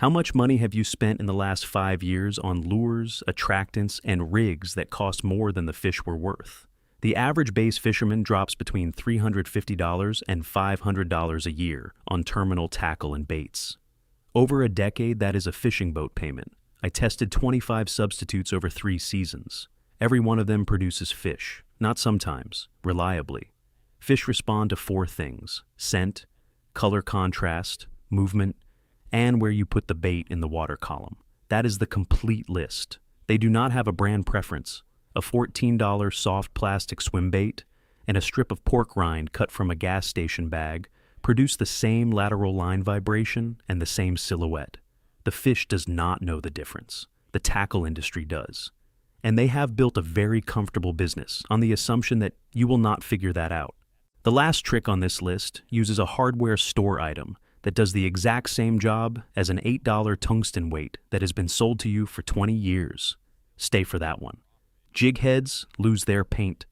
How much money have you spent in the last 5 years on lures, attractants, and rigs that cost more than the fish were worth? The average base fisherman drops between $350 and $500 a year on terminal tackle and baits. Over a decade, that is a fishing boat payment. I tested 25 substitutes over 3 seasons. Every one of them produces fish, not sometimes, reliably. Fish respond to 4 things: scent, color contrast, movement, and where you put the bait in the water column. That is the complete list. They do not have a brand preference. A $14 soft plastic swim bait and a strip of pork rind cut from a gas station bag produce the same lateral line vibration and the same silhouette. The fish does not know the difference. The tackle industry does. And they have built a very comfortable business on the assumption that you will not figure that out. The last trick on this list uses a hardware store item that does the exact same job as an $8 tungsten weight that has been sold to you for 20 years. Stay for that one. Jig heads lose their paint.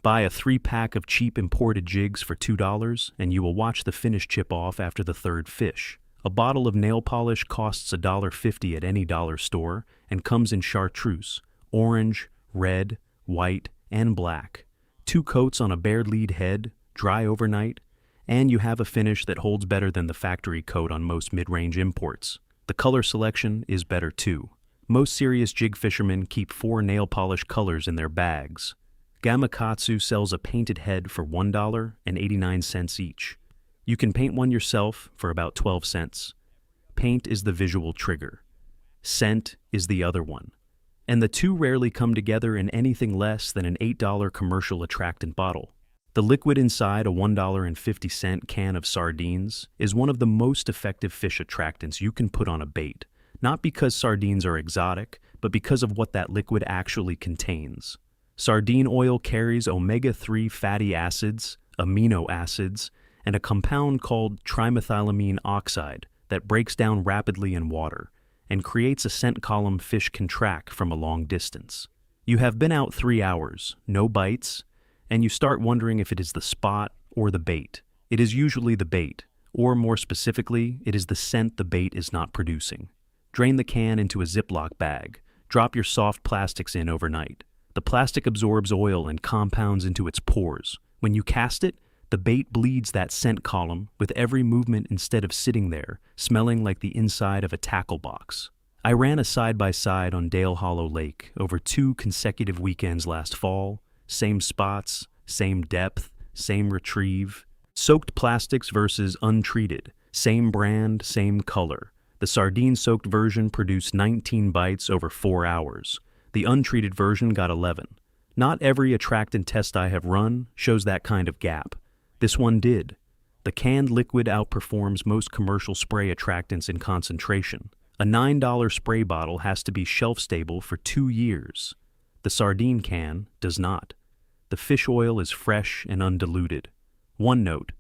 Buy a 3-pack of cheap imported jigs for $2 and you will watch the finish chip off after the 3rd fish. A bottle of nail polish costs $1.50 at any dollar store and comes in chartreuse, orange, red, white, and black. 2 coats on a bare lead head, dry overnight, and you have a finish that holds better than the factory coat on most mid-range imports. The color selection is better too. Most serious jig fishermen keep 4 nail polish colors in their bags. Gamakatsu sells a painted head for $1.89 each. You can paint one yourself for about 12 cents. Paint is the visual trigger. Scent is the other one. And the two rarely come together in anything less than an $8 commercial attractant bottle. The liquid inside a $1.50 can of sardines is one of the most effective fish attractants you can put on a bait, not because sardines are exotic, but because of what that liquid actually contains. Sardine oil carries omega-3 fatty acids, amino acids, and a compound called trimethylamine oxide that breaks down rapidly in water and creates a scent column fish can track from a long distance. You have been out 3 hours, no bites, and you start wondering if it is the spot or the bait. It is usually the bait, or more specifically, it is the scent the bait is not producing. Drain the can into a Ziploc bag. Drop your soft plastics in overnight. The plastic absorbs oil and compounds into its pores. When you cast it, the bait bleeds that scent column with every movement instead of sitting there, smelling like the inside of a tackle box. I ran a side-by-side on Dale Hollow Lake over 2 consecutive weekends last fall. Same spots, same depth, same retrieve. Soaked plastics versus untreated. Same brand, same color. The sardine-soaked version produced 19 bites over 4 hours. The untreated version got 11. Not every attractant test I have run shows that kind of gap. This one did. The canned liquid outperforms most commercial spray attractants in concentration. A $9 spray bottle has to be shelf-stable for 2 years. The sardine can does not. The fish oil is fresh and undiluted. One note: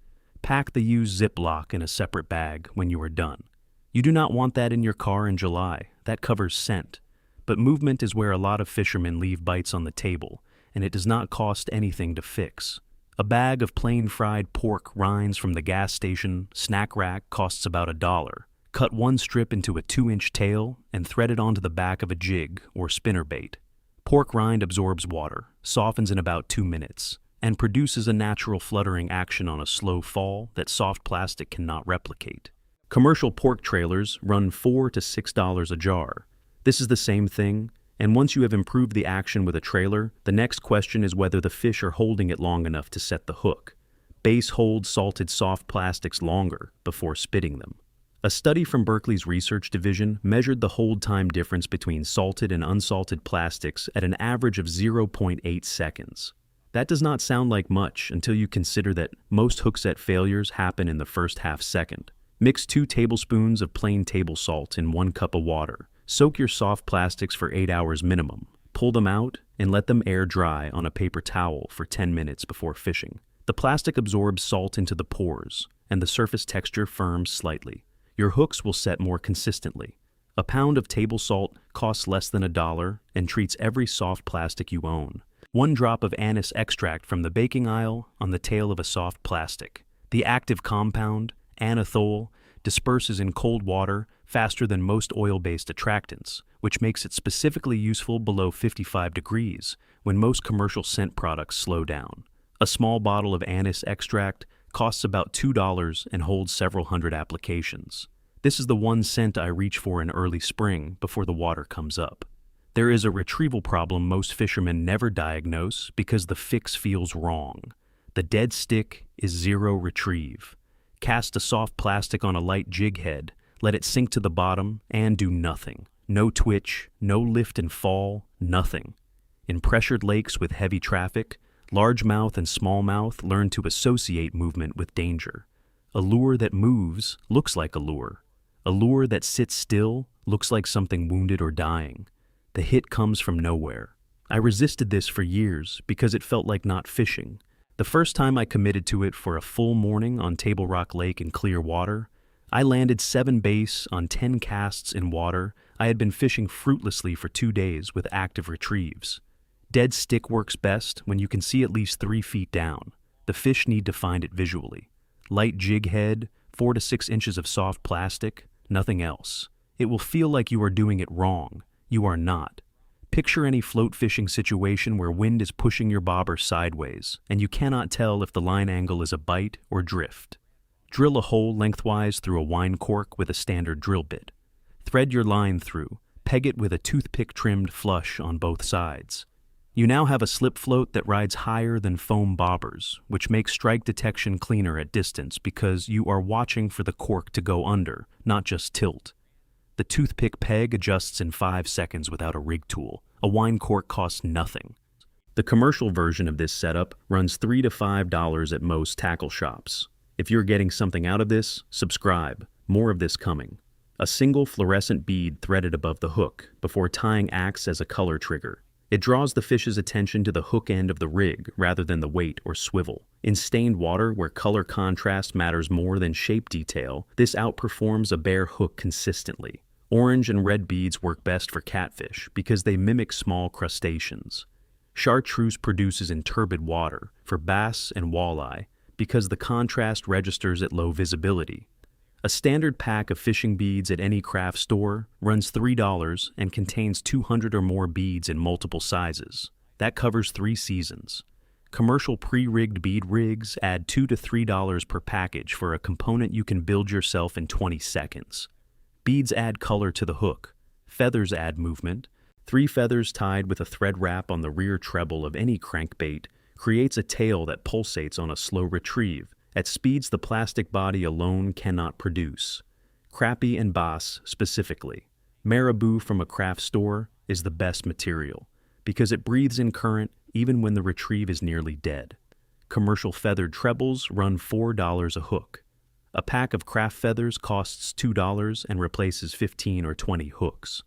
pack the used Ziploc in a separate bag when you are done. You do not want that in your car in July. That covers scent. But movement is where a lot of fishermen leave bites on the table, and it does not cost anything to fix. A bag of plain fried pork rinds from the gas station snack rack costs about $1. Cut 1 strip into a 2-inch tail and thread it onto the back of a jig or spinnerbait. Pork rind absorbs water, softens in about 2 minutes, and produces a natural fluttering action on a slow fall that soft plastic cannot replicate. Commercial pork trailers run $4 to $6 a jar. This is the same thing, and once you have improved the action with a trailer, the next question is whether the fish are holding it long enough to set the hook. Base hold salted soft plastics longer before spitting them. A study from Berkeley's research division measured the hold time difference between salted and unsalted plastics at an average of 0.8 seconds. That does not sound like much until you consider that most hookset failures happen in the first half second. Mix 2 tablespoons of plain table salt in 1 cup of water. Soak your soft plastics for 8 hours minimum. Pull them out and let them air dry on a paper towel for 10 minutes before fishing. The plastic absorbs salt into the pores, and the surface texture firms slightly. Your hooks will set more consistently. A pound of table salt costs less than $1 and treats every soft plastic you own. 1 drop of anise extract from the baking aisle on the tail of a soft plastic. The active compound, anethole, disperses in cold water faster than most oil-based attractants, which makes it specifically useful below 55 degrees when most commercial scent products slow down. A small bottle of anise extract costs about $2 and holds several hundred applications. This is the one scent I reach for in early spring before the water comes up. There is a retrieval problem most fishermen never diagnose because the fix feels wrong. The dead stick is zero retrieve. Cast a soft plastic on a light jig head, let it sink to the bottom, and do nothing. No twitch, no lift and fall, nothing. In pressured lakes with heavy traffic, largemouth and smallmouth learn to associate movement with danger. A lure that moves looks like a lure. A lure that sits still looks like something wounded or dying. The hit comes from nowhere. I resisted this for years because it felt like not fishing. The first time I committed to it for a full morning on Table Rock Lake in clear water, I landed 7 bass on 10 casts in water I had been fishing fruitlessly for 2 days with active retrieves. Dead stick works best when you can see at least 3 feet down. The fish need to find it visually. Light jig head, 4 to 6 inches of soft plastic, nothing else. It will feel like you are doing it wrong. You are not. Picture any float fishing situation where wind is pushing your bobber sideways, and you cannot tell if the line angle is a bite or drift. Drill a hole lengthwise through a wine cork with a standard drill bit. Thread your line through, peg it with a toothpick-trimmed flush on both sides. You now have a slip float that rides higher than foam bobbers, which makes strike detection cleaner at distance because you are watching for the cork to go under, not just tilt. The toothpick peg adjusts in 5 seconds without a rig tool. A wine cork costs nothing. The commercial version of this setup runs $3 to $5 at most tackle shops. If you're getting something out of this, subscribe. More of this coming. A single fluorescent bead threaded above the hook before tying acts as a color trigger. It draws the fish's attention to the hook end of the rig rather than the weight or swivel. In stained water where color contrast matters more than shape detail, this outperforms a bare hook consistently. Orange and red beads work best for catfish because they mimic small crustaceans. Chartreuse produces in turbid water for bass and walleye because the contrast registers at low visibility. A standard pack of fishing beads at any craft store runs $3 and contains 200 or more beads in multiple sizes. That covers 3 seasons. Commercial pre-rigged bead rigs add $2 to $3 per package for a component you can build yourself in 20 seconds. Beads add color to the hook. Feathers add movement. 3 feathers tied with a thread wrap on the rear treble of any crankbait creates a tail that pulsates on a slow retrieve at speeds the plastic body alone cannot produce. Crappie and bass specifically. Marabou from a craft store is the best material because it breathes in current even when the retrieve is nearly dead. Commercial feathered trebles run $4 a hook. A pack of craft feathers costs $2 and replaces 15 or 20 hooks.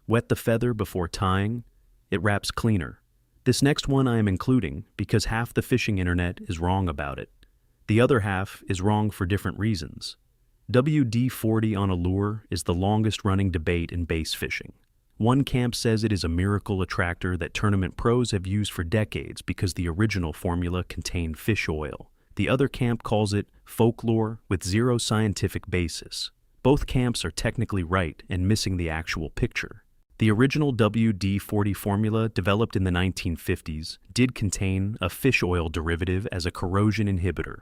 Wet the feather before tying. It wraps cleaner. This next one I am including because half the fishing internet is wrong about it. The other half is wrong for different reasons. WD-40 on a lure is the longest running debate in bass fishing. One camp says it is a miracle attractor that tournament pros have used for decades because the original formula contained fish oil. The other camp calls it folklore with zero scientific basis. Both camps are technically right and missing the actual picture. The original WD-40 formula, developed in the 1950s, did contain a fish oil derivative as a corrosion inhibitor.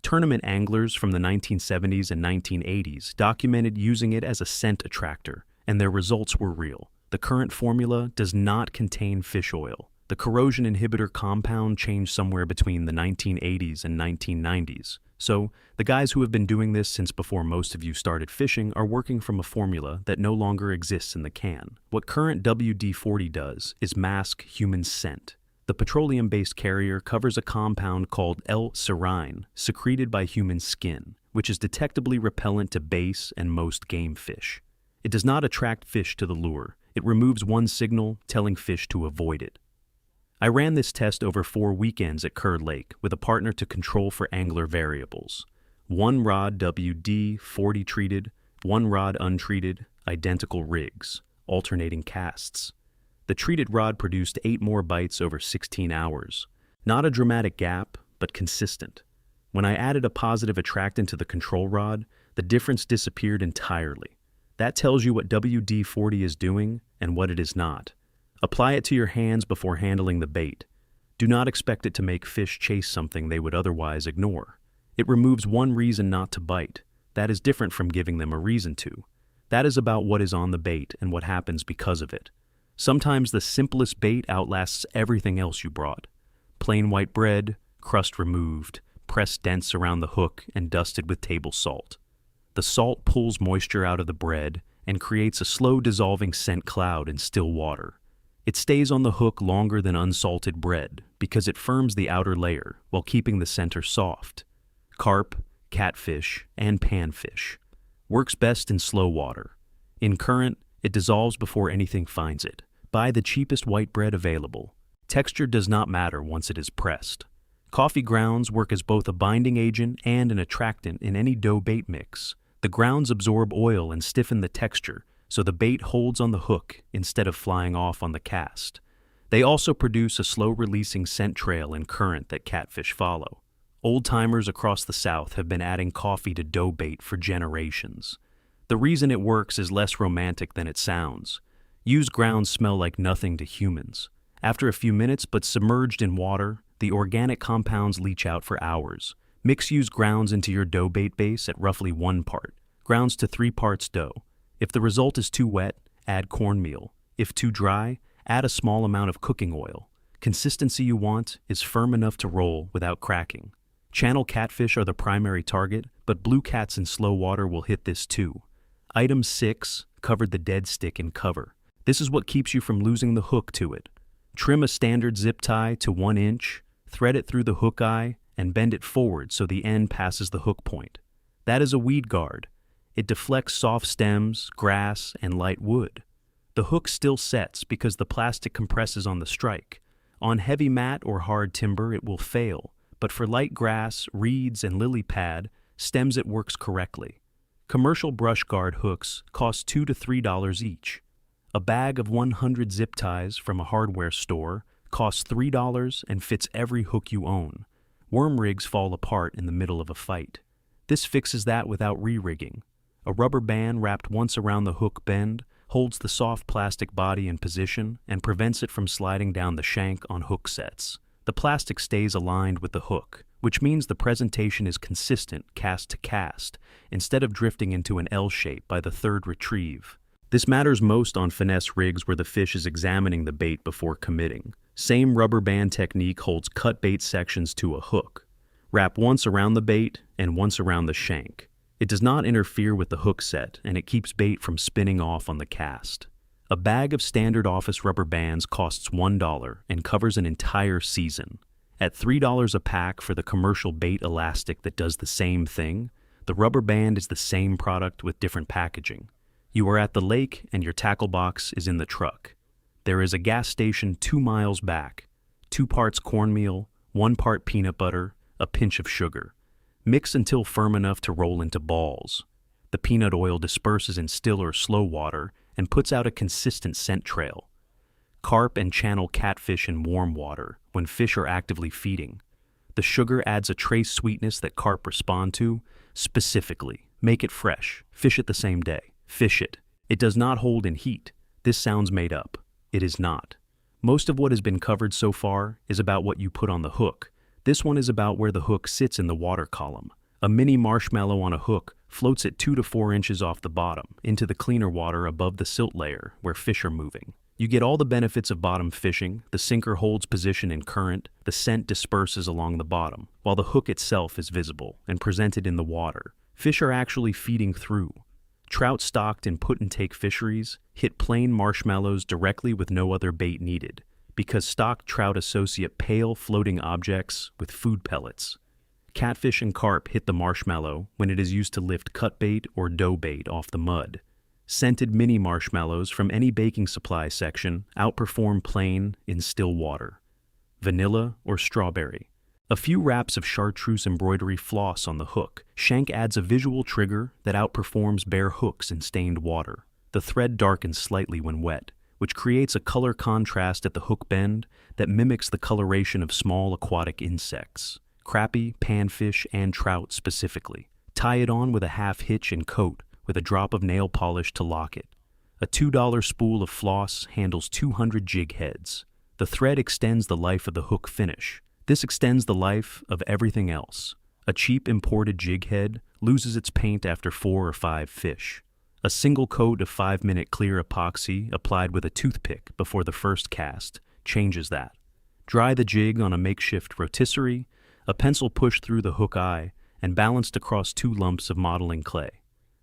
Tournament anglers from the 1970s and 1980s documented using it as a scent attractor, and their results were real. The current formula does not contain fish oil. The corrosion inhibitor compound changed somewhere between the 1980s and 1990s. So, the guys who have been doing this since before most of you started fishing are working from a formula that no longer exists in the can. What current WD-40 does is mask human scent. The petroleum-based carrier covers a compound called L-serine, secreted by human skin, which is detectably repellent to bass and most game fish. It does not attract fish to the lure. It removes one signal telling fish to avoid it. I ran this test over 4 weekends at Kerr Lake with a partner to control for angler variables. 1 rod WD-40 treated, 1 rod untreated, identical rigs, alternating casts. The treated rod produced 8 more bites over 16 hours. Not a dramatic gap, but consistent. When I added a positive attractant to the control rod, the difference disappeared entirely. That tells you what WD-40 is doing and what it is not. Apply it to your hands before handling the bait. Do not expect it to make fish chase something they would otherwise ignore. It removes one reason not to bite. That is different from giving them a reason to. That is about what is on the bait and what happens because of it. Sometimes the simplest bait outlasts everything else you brought. Plain white bread, crust removed, pressed dense around the hook and dusted with table salt. The salt pulls moisture out of the bread and creates a slow dissolving scent cloud in still water. It stays on the hook longer than unsalted bread because it firms the outer layer while keeping the center soft. Carp, catfish, and panfish. Works best in slow water. In current, it dissolves before anything finds it. Buy the cheapest white bread available. Texture does not matter once it is pressed. Coffee grounds work as both a binding agent and an attractant in any dough bait mix. The grounds absorb oil and stiffen the texture, so the bait holds on the hook instead of flying off on the cast. They also produce a slow-releasing scent trail in current that catfish follow. Old-timers across the South have been adding coffee to dough bait for generations. The reason it works is less romantic than it sounds. Used grounds smell like nothing to humans. After a few minutes, but submerged in water, the organic compounds leach out for hours. Mix used grounds into your dough bait base at roughly 1 part. Grounds to 3 parts dough. If the result is too wet, add cornmeal. If too dry, add a small amount of cooking oil. Consistency you want is firm enough to roll without cracking. Channel catfish are the primary target, but blue cats in slow water will hit this too. Item 6, covered the dead stick in cover. This is what keeps you from losing the hook to it. Trim a standard zip tie to 1 inch, thread it through the hook eye, and bend it forward so the end passes the hook point. That is a weed guard. It deflects soft stems, grass, and light wood. The hook still sets because the plastic compresses on the strike. On heavy mat or hard timber, it will fail, but for light grass, reeds, and lily pad, stems it works correctly. Commercial brush guard hooks cost $2 to $3 each. A bag of 100 zip ties from a hardware store costs $3 and fits every hook you own. Worm rigs fall apart in the middle of a fight. This fixes that without re-rigging. A rubber band wrapped once around the hook bend holds the soft plastic body in position and prevents it from sliding down the shank on hook sets. The plastic stays aligned with the hook, which means the presentation is consistent cast to cast, instead of drifting into an L shape by the third retrieve. This matters most on finesse rigs where the fish is examining the bait before committing. Same rubber band technique holds cut bait sections to a hook. Wrap once around the bait and once around the shank. It does not interfere with the hook set, and it keeps bait from spinning off on the cast. A bag of standard office rubber bands costs $1 and covers an entire season. At $3 a pack for the commercial bait elastic that does the same thing, the rubber band is the same product with different packaging. You are at the lake and your tackle box is in the truck. There is a gas station 2 miles back. 2 parts cornmeal, 1 part peanut butter, a pinch of sugar. Mix until firm enough to roll into balls. The peanut oil disperses in still or slow water and puts out a consistent scent trail. Carp and channel catfish in warm water when fish are actively feeding. The sugar adds a trace sweetness that carp respond to. Specifically, make it fresh. Fish it the same day. Fish it. It does not hold in heat. This sounds made up. It is not. Most of what has been covered so far is about what you put on the hook. This one is about where the hook sits in the water column. A mini marshmallow on a hook floats at 2 to 4 inches off the bottom into the cleaner water above the silt layer where fish are moving. You get all the benefits of bottom fishing. The sinker holds position in current, the scent disperses along the bottom, while the hook itself is visible and presented in the water. Fish are actually feeding through. Trout stocked in put-and-take fisheries hit plain marshmallows directly with no other bait needed, because stocked trout associate pale floating objects with food pellets. Catfish and carp hit the marshmallow when it is used to lift cut bait or dough bait off the mud. Scented mini marshmallows from any baking supply section outperform plain in still water. Vanilla or strawberry. A few wraps of chartreuse embroidery floss on the hook. Shank adds a visual trigger that outperforms bare hooks in stained water. The thread darkens slightly when wet, which creates a color contrast at the hook bend that mimics the coloration of small aquatic insects. Crappie, panfish, and trout specifically. Tie it on with a half hitch and coat with a drop of nail polish to lock it. A $2 spool of floss handles 200 jig heads. The thread extends the life of the hook finish. This extends the life of everything else. A cheap imported jig head loses its paint after 4 or 5 fish. A single coat of 5-minute clear epoxy applied with a toothpick before the first cast changes that. Dry the jig on a makeshift rotisserie, a pencil pushed through the hook eye, and balanced across 2 lumps of modeling clay.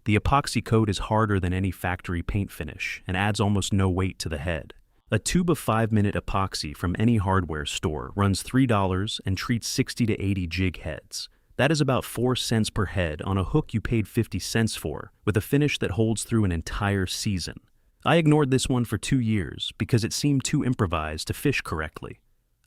The epoxy coat is harder than any factory paint finish and adds almost no weight to the head. A tube of 5-minute epoxy from any hardware store runs $3 and treats 60 to 80 jig heads. That is about 4 cents per head on a hook you paid 50 cents for, with a finish that holds through an entire season. I ignored this one for 2 years because it seemed too improvised to fish correctly.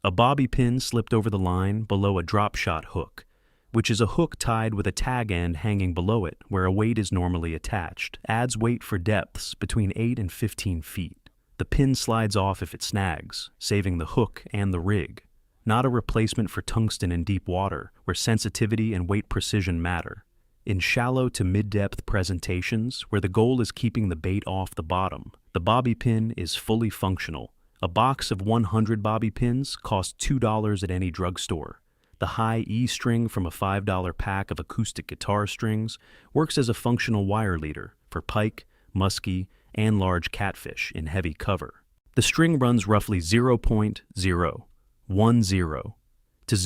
A bobby pin slipped over the line below a drop shot hook, which is a hook tied with a tag end hanging below it where a weight is normally attached, adds weight for depths between 8 and 15 feet. The pin slides off if it snags, saving the hook and the rig. Not a replacement for tungsten in deep water, where sensitivity and weight precision matter. In shallow to mid-depth presentations, where the goal is keeping the bait off the bottom, the bobby pin is fully functional. A box of 100 bobby pins costs $2 at any drugstore. The high E string from a $5 pack of acoustic guitar strings works as a functional wire leader for pike, muskie, and large catfish in heavy cover. The string runs roughly 0.010 to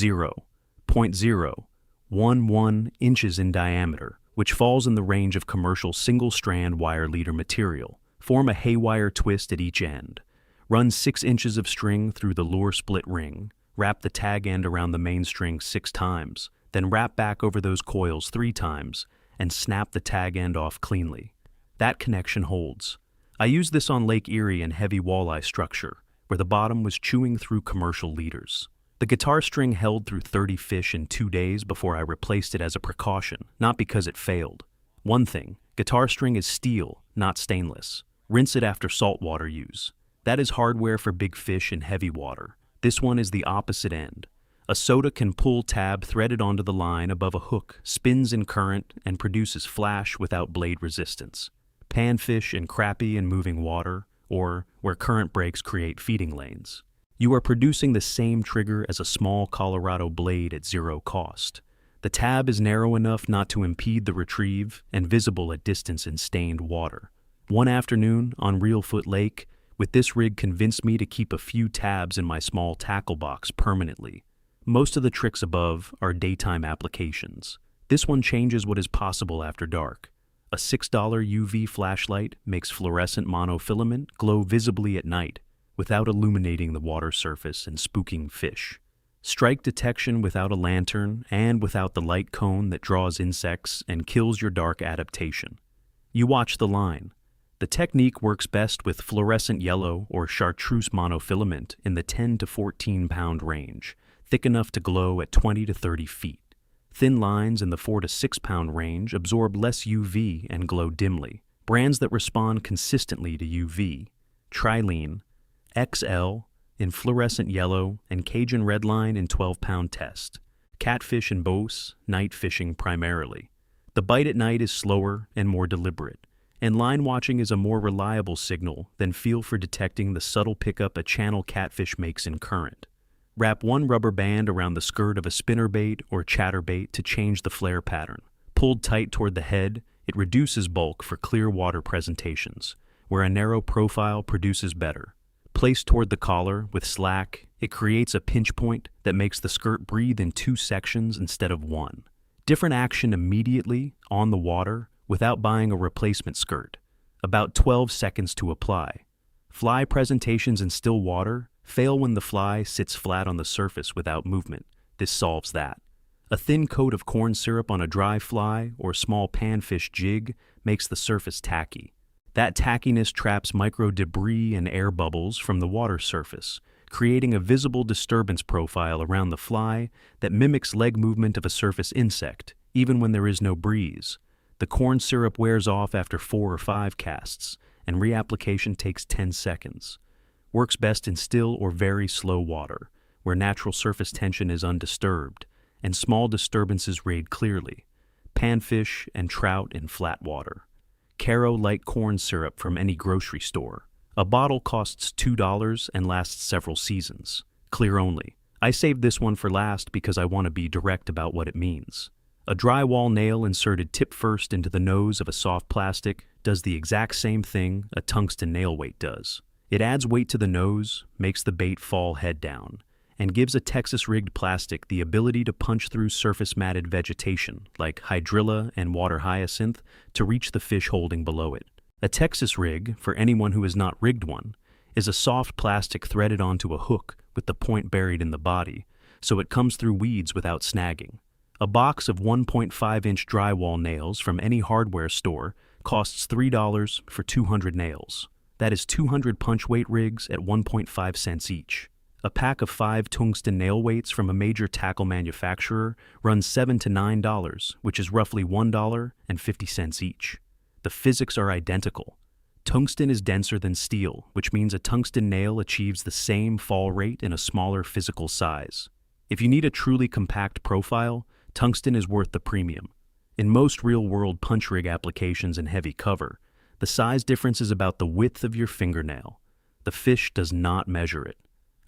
0.011 inches in diameter, which falls in the range of commercial single-strand wire leader material. Form a haywire twist at each end. Run 6 inches of string through the lure split ring. Wrap the tag end around the main string 6 times, then wrap back over those coils 3 times, and snap the tag end off cleanly. That connection holds. I used this on Lake Erie in heavy walleye structure, where the bottom was chewing through commercial leaders. The guitar string held through 30 fish in 2 days before I replaced it as a precaution, not because it failed. One thing, guitar string is steel, not stainless. Rinse it after saltwater use. That is hardware for big fish in heavy water. This one is the opposite end. A soda can pull tab threaded onto the line above a hook, spins in current, and produces flash without blade resistance. Panfish in crappie and moving water, or where current breaks create feeding lanes. You are producing the same trigger as a small Colorado blade at 0 cost. The tab is narrow enough not to impede the retrieve and visible at distance in stained water. One afternoon on Reelfoot Lake, with this rig convinced me to keep a few tabs in my small tackle box permanently. Most of the tricks above are daytime applications. This one changes what is possible after dark. A $6 UV flashlight makes fluorescent monofilament glow visibly at night without illuminating the water surface and spooking fish. Strike detection without a lantern and without the light cone that draws insects and kills your dark adaptation. You watch the line. The technique works best with fluorescent yellow or chartreuse monofilament in the 10 to 14 pound range, thick enough to glow at 20 to 30 feet. Thin lines in the 4 to 6 pound range absorb less UV and glow dimly. Brands that respond consistently to UV: Trilene, XL in fluorescent yellow, and Cajun Redline in 12-pound test. Catfish and Bose, night fishing primarily. The bite at night is slower and more deliberate, and line watching is a more reliable signal than feel for detecting the subtle pickup a channel catfish makes in current. Wrap one rubber band around the skirt of a spinnerbait or chatterbait to change the flare pattern. Pulled tight toward the head, it reduces bulk for clear water presentations, where a narrow profile produces better. Placed toward the collar with slack, it creates a pinch point that makes the skirt breathe in 2 sections instead of 1. Different action immediately, on the water, without buying a replacement skirt. About 12 seconds to apply. Fly presentations in still water fail when the fly sits flat on the surface without movement. This solves that. A thin coat of corn syrup on a dry fly or small panfish jig makes the surface tacky. That tackiness traps micro debris and air bubbles from the water surface, creating a visible disturbance profile around the fly that mimics leg movement of a surface insect, even when there is no breeze. The corn syrup wears off after 4 or 5 casts, and reapplication takes 10 seconds. Works best in still or very slow water, where natural surface tension is undisturbed, and small disturbances raid clearly. Panfish and trout in flat water. Caro light corn syrup from any grocery store. A bottle costs $2 and lasts several seasons. Clear only. I saved this one for last because I want to be direct about what it means. A drywall nail inserted tip first into the nose of a soft plastic does the exact same thing a tungsten nail weight does. It adds weight to the nose, makes the bait fall head down, and gives a Texas-rigged plastic the ability to punch through surface-matted vegetation like hydrilla and water hyacinth to reach the fish holding below it. A Texas rig, for anyone who has not rigged one, is a soft plastic threaded onto a hook with the point buried in the body, so it comes through weeds without snagging. A box of 1.5-inch drywall nails from any hardware store costs $3 for 200 nails. That is 200 punch weight rigs at 1.5 cents each. A pack of 5 tungsten nail weights from a major tackle manufacturer runs $7 to $9, which is roughly $1.50 each. The physics are identical. Tungsten is denser than steel, which means a tungsten nail achieves the same fall rate in a smaller physical size. If you need a truly compact profile, tungsten is worth the premium. In most real-world punch rig applications in heavy cover, the size difference is about the width of your fingernail. The fish does not measure it.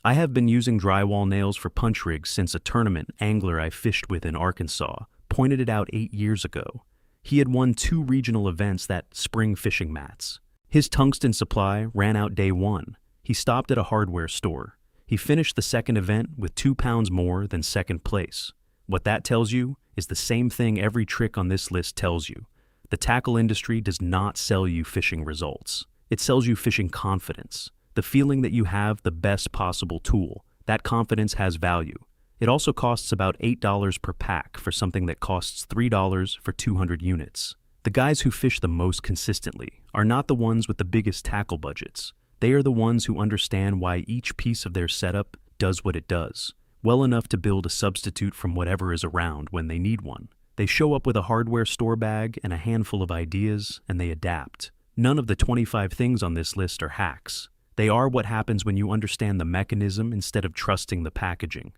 I have been using drywall nails for punch rigs since a tournament angler I fished with in Arkansas pointed it out 8 years ago. He had won 2 regional events that spring fishing mats. His tungsten supply ran out day 1. He stopped at a hardware store. He finished the second event with 2 pounds more than second place. What that tells you is the same thing every trick on this list tells you. The tackle industry does not sell you fishing results. It sells you fishing confidence. The feeling that you have the best possible tool. That confidence has value. It also costs about $8 per pack for something that costs $3 for 200 units. The guys who fish the most consistently are not the ones with the biggest tackle budgets. They are the ones who understand why each piece of their setup does what it does, well enough to build a substitute from whatever is around when they need one. They show up with a hardware store bag and a handful of ideas, and they adapt. None of the 25 things on this list are hacks. They are what happens when you understand the mechanism instead of trusting the packaging.